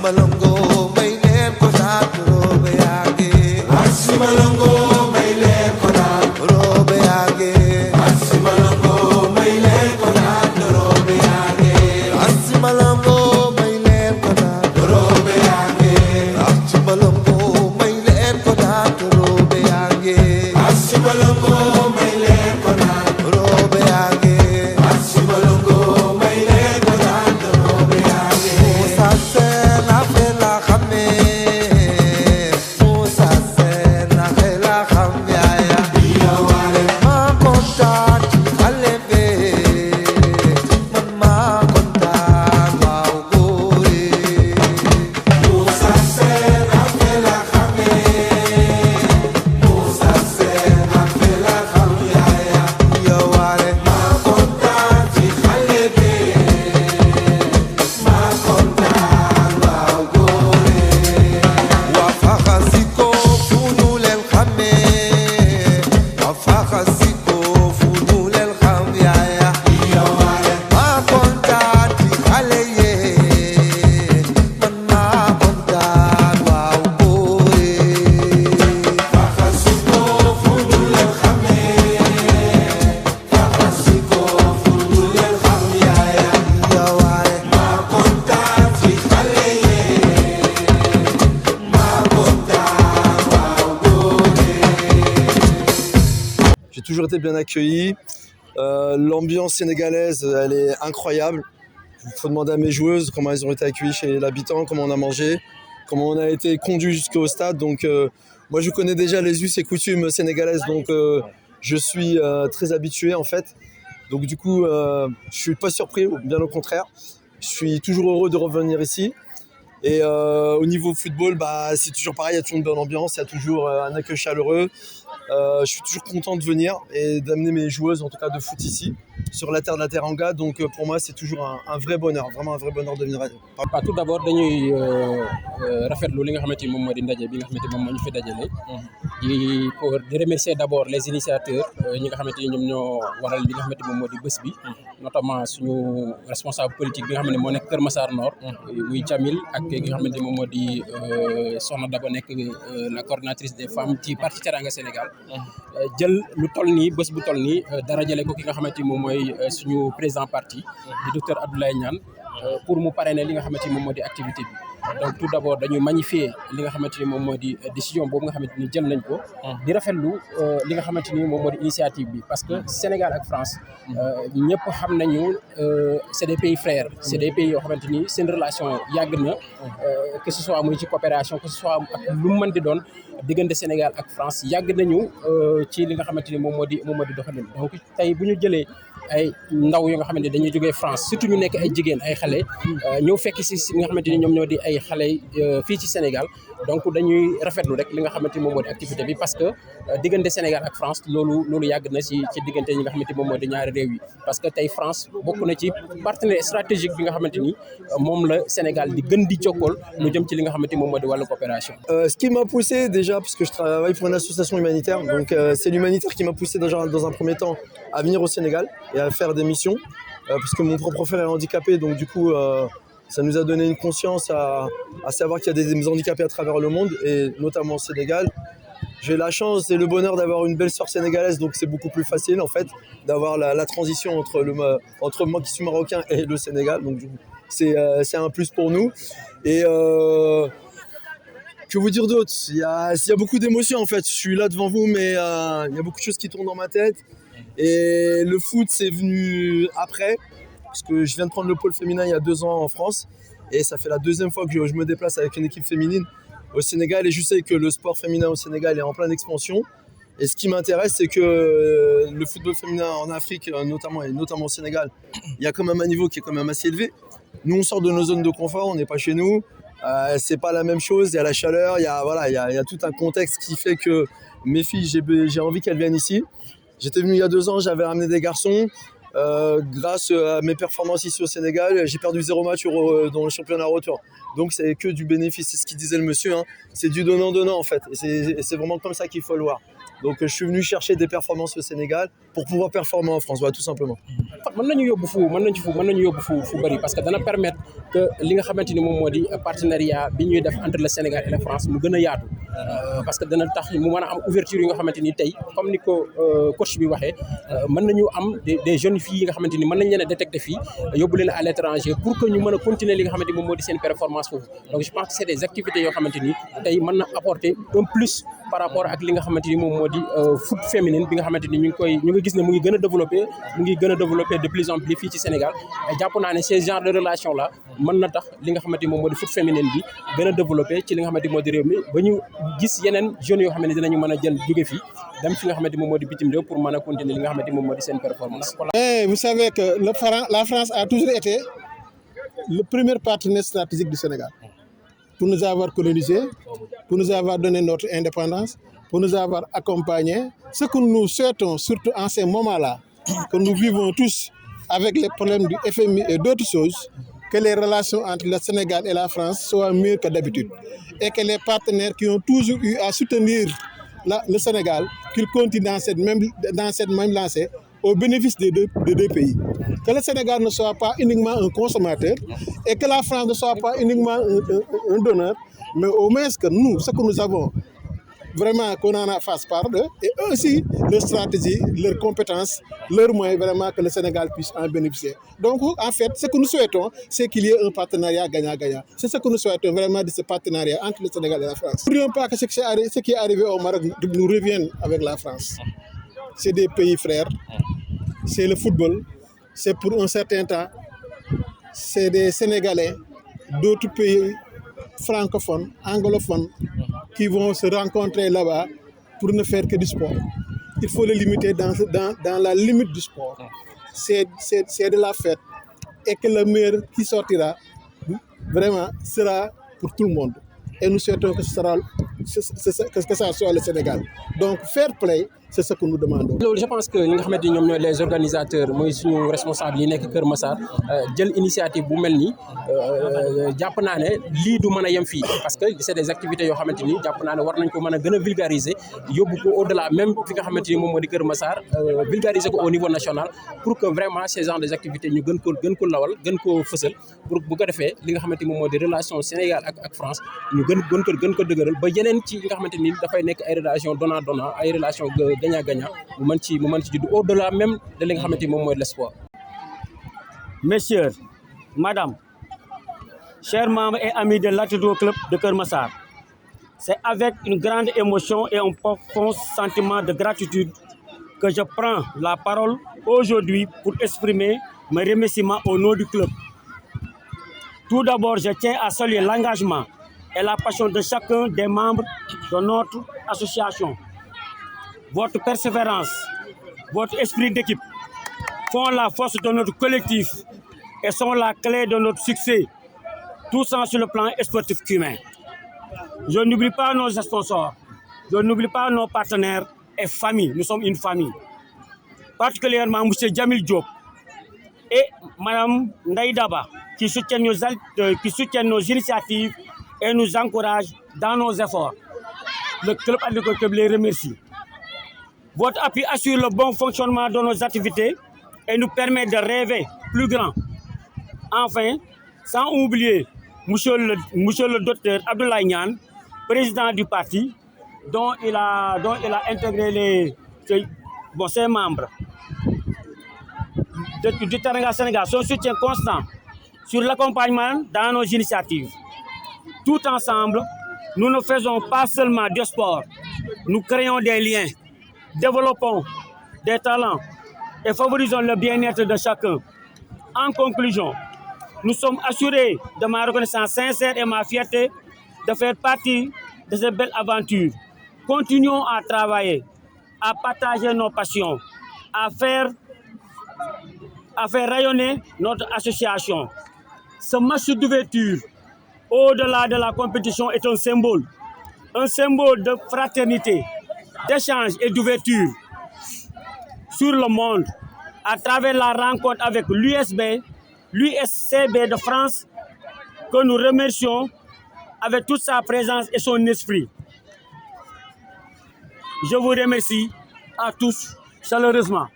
Asimalongo may leen ko daat robe yaage. Asimalongo may leen ko daat robe yaage. Asimalongo may leen ko daat robe yaage. Asimalongo may leen ko daat robe yaage. Asimalongo may leen ko daat robe yaage. Asimalongo may leen ko daat robe yaage. Asimalongo may leen ko daat robe yaage. Moussa Sène affaire la xame. Moussa Sène affaire la xam yaaya. maa kontaan ci xale be. man maa kontaan waaw góore. Moussa Sène affaire la xame. Moussa Sène affaire la xam yaaya. yow waale maa kontaan ci xale be. maa kontaan waaw góore. waa faxasiko fu ñu leen xamee. waa faxasiko fu ñu leen xam yaaya. yow waale maa kontaan ci xale yee. man maa kontaan waaw góore. faxasiko fu ñu leen xamee. faxasiko fu ñu leen xam yaaya. yow waale maa kontaan ci xale yee. maa kontaan waaw góore. J'ai toujours été bien accueilli. L'ambiance sénégalaise, elle est incroyable. Il faut demander à mes joueuses comment elles ont été accueillies chez l'habitant, comment on a mangé, comment on a été conduit jusqu'au stade. Donc, moi, je connais déjà les us et coutumes sénégalaises, donc je suis très habitué en fait. Donc, du coup, je suis pas surpris, bien au contraire. Je suis toujours heureux de revenir ici. Et au niveau football, bah, c'est toujours pareil, il y a toujours une bonne ambiance, il y a toujours un accueil chaleureux. Je suis toujours content de venir et d'amener mes joueuses, en tout cas de foot ici, sur la terre de la Teranga. Donc pour moi, c'est toujours un vrai bonheur, vraiment un vrai bonheur de venir. waaw tout d'abord dañuy rafetlu li nga xamante ni moom moo di ndaje bi nga xamante ni moom moo ñu fi dajale di remercier d'abord les initiateurs ñi nga xamante ni ñoom ñoo waral li nga xamante ni moom moo di bés bi notamment suñu responsable politique bi nga xam ne moo nekk Kër Massar Nord muy Jamil ak ki nga xamante ni moom moo di Soxna Daba nekk la coordinatrice des femmes ci parti Teranga Sénégal jël lu toll nii bés bu toll nii dara jële ko ki nga xamante ni moom mooy suñu président parti di docteur Abdoulaye Niane pour mu parrainer li nga xamante ni moom moo di activité bi donc tout d'abord dañuy magnifier li nga xamante ni moom moo di décision boobu nga xamante ni jël nañ ko di rafetlu li nga xamante ni moom moo di initiative bi parce que Sénégal ak France ñëpp xam nañu c'est des pays frères c'est des pays yoo xamante ni seen relation yàgg na que ce soit muy ci coopération que ce soit ak lu mu mën di doon diggante Sénégal ak France yàgg nañu ci li nga xamante ni moom moo di doxalin donc tey bu ñu jëlee ay ndaw yoo nga xamante ni dañuy jógee France surtout ñu nekk ay jigéen ay xale ñëw fekk si nga xamante ni ñoom ñoo di ay xale fii ci Sénégal donc dañuy rafetlu rek li nga xamante ni moom moo di activité bi parce que diggante Sénégal ak France loolu yàgg na ci diggante ñi nga xamante ni moom moo di ñaari réew yi parce que tey France bokk na ci partenaire stratégique bi nga xamante ni moom la Sénégal di gën di jokkool lu jëm ci li nga xamante ni moom moo di wàllu coopération. Ce qui m'a poussé déjà, parce que je travaille pour une association humanitaire, donc c'est l'humanitaire qui m'a poussé déjà dans un premier temps à venir au Sénégal et à faire des missions, parce que mon propre frère est handicapé, donc du coup ça nous a donné une conscience à savoir qu'il y a des handicapés à travers le monde et notamment au Sénégal. J'ai la chance et le bonheur d'avoir une belle sœur sénégalaise, donc c'est beaucoup plus facile en fait d'avoir la transition entre moi qui suis marocain et le Sénégal, donc c'est un plus pour nous. Et que vous dire d'autre? Il y a beaucoup d'émotions en fait. Je suis là devant vous, mais il y a beaucoup de choses qui tournent dans ma tête. Et le foot, c'est venu après, parce que je viens de prendre le pôle féminin il y a 2 ans en France. Et ça fait la 2e fois que je me déplace avec une équipe féminine au Sénégal. Et je sais que le sport féminin au Sénégal est en pleine expansion. Et ce qui m'intéresse, c'est que le football féminin en Afrique, notamment au Sénégal, il y a quand même un niveau qui est quand même assez élevé. Nous, on sort de nos zones de confort, on n'est pas chez nous. C'est pas la même chose, il y a la chaleur, il y a tout un contexte qui fait que mes filles, j'ai envie qu'elles viennent ici. J'étais venu il y a 2 ans, j'avais ramené des garçons. Grâce à mes performances ici au Sénégal, j'ai perdu 0 match dans le championnat retour. Donc c'est que du bénéfice, c'est ce qu'il disait le monsieur, hein. C'est du donnant-donnant en fait. Et c'est vraiment comme ça qu'il faut le voir. Donc je suis venu chercher des performances au Sénégal pour pouvoir performer en France, voilà, tout simplement. mën nañu yóbbu fu bëri parce que dana permettre que li nga xamante ni moom moo di partenariat bi ñuy def entre le Sénégal et la France mu gën a yaatu parce que dana tax mu mën a am ouverture yi nga xamante ni tey comme ni ko coach bi waxee mën nañu am des jeunes filles yi nga xamante ni mën nañ leen a détecter fii yóbbu leen à l'étranger pour que ñu mën a continuer li nga xamante ni moom moo di seen performance foofu donc je pense que c'est des activités yoo xamante ni tey mën na apporter un plus par rapport ak li nga xamante ni moom moo di foot féminine bi nga xamante ni ñu ngi gis ne mu ngi gën a développé de plus en plus fii ci Sénégal jàpp naa ne ces genre de relation là mën na tax li nga xamante ni moom moo di foot féminine bi gën a développé ci li nga xamante ni moo di réew mi ba ñu gis yeneen jeunes yoo xam ne dinañu mën a jël jóge fii dem fi nga xamante ni moom moo di bitim réew pour mën a continuer li nga xamante ni moom moo di seen performance. Et vous savez que la France a toujours été le premier partenaire stratégique du Sénégal pour nous avoir colonisés, pour nous avoir donné notre indépendance, pour nous avoir accompagnés. Ce que nous souhaitons, surtout en ces moments-là, que nous vivons tous avec les problèmes du FMI et d'autres choses, que les relations entre le Sénégal et la France soient mieux que d'habitude. Et que les partenaires qui ont toujours eu à soutenir le Sénégal, qu'ils continuent dans cette même lancée au bénéfice des deux pays. Que le Sénégal ne soit pas uniquement un consommateur et que la France ne soit pas uniquement un donneur, mais au moins que nous, ce que nous avons, vraiment qu'on en fasse part d'eux, et eux aussi, leur stratégie, leurs compétences, leurs moyens, vraiment que le Sénégal puisse en bénéficier. Donc, en fait, ce que nous souhaitons, c'est qu'il y ait un partenariat gagnant-gagnant. C'est ce que nous souhaitons vraiment de ce partenariat entre le Sénégal et la France. Nous ne voudrions pas que ce qui est arrivé au Maroc nous revienne avec la France. C'est des pays frères, c'est le football, c'est pour un certain temps, c'est des Sénégalais d'autres pays francophones, anglophones, qui vont se rencontrer là-bas pour ne faire que du sport. Il faut le limiter dans la limite du sport. C'est de la fête et que le meilleur qui sortira, vraiment, sera pour tout le monde. Et nous souhaitons que ça soit le Sénégal. Donc, fair play, c'est ce que nous demandons. Je pense que nous sommes les organisateurs, nous sommes responsables de Kër Massar, jël initiative bu mel nii jàpp naa ne lii du mën a yem fii parce que c'est des activités yoo xamante ni jàpp naa ne war nañ ko mën a gën a vulgariser yóbbu ko au-delà même fi nga xamante ni moom moo di Kër Massar vulgariser ko au niveau national pour que vraiment ces genres des activités ñu gën ko lawal gën ko fësal pour bu ko defee li nga xamante ni moom moo di relation Sénégal ak France ñu gën ko dëgëral ba yeneen ci nga xamante ni dafay nekk ay relation donnant ay relation gagnant-gagnant mu mën ci judd au-delà même de li nga xamante ni moom mooy l'espoir. Messieurs, Madame, chers membres et amis de l'Atlético Club de Kër Massar, c'est avec une grande émotion et un profond sentiment de gratitude que je prends la parole aujourd'hui pour exprimer mes remerciements au nom du club. Tout d'abord, je tiens à saluer l'engagement et la passion de chacun des membres de notre association. Votre persévérance, votre esprit d'équipe font la force de notre collectif et sont la clé de notre succès, tout ça sur le plan sportif humain. Je n'oublie pas nos sponsors, je n'oublie pas nos partenaires et famille. Nous sommes une famille. Particulièrement M. Djamil Diop et Mme Ndaïdaba qui soutiennent nos initiatives et nous encouragent dans nos efforts. Le club Atlético Club les remercie. Votre appui assure le bon fonctionnement de nos activités et nous permet de rêver plus grand. Enfin, sans oublier monsieur le docteur Abdoulaye Niane, président du parti, dont il a intégré ses membres du Teranga Sénégal, son soutien constant sur l'accompagnement dans nos initiatives. Tout ensemble, nous ne faisons pas seulement du sport, nous créons des liens, développons des talents et favorisons le bien-être de chacun. En conclusion, nous sommes assurés de ma reconnaissance sincère et ma fierté de faire partie de cette belle aventure. Continuons à travailler, à partager nos passions, à faire rayonner notre association. Ce match d'ouverture, au-delà de la compétition, est un symbole de fraternité, d'échange et d'ouverture sur le monde à travers la rencontre avec l'USCB de France que nous remercions avec toute sa présence et son esprit. Je vous remercie à tous chaleureusement.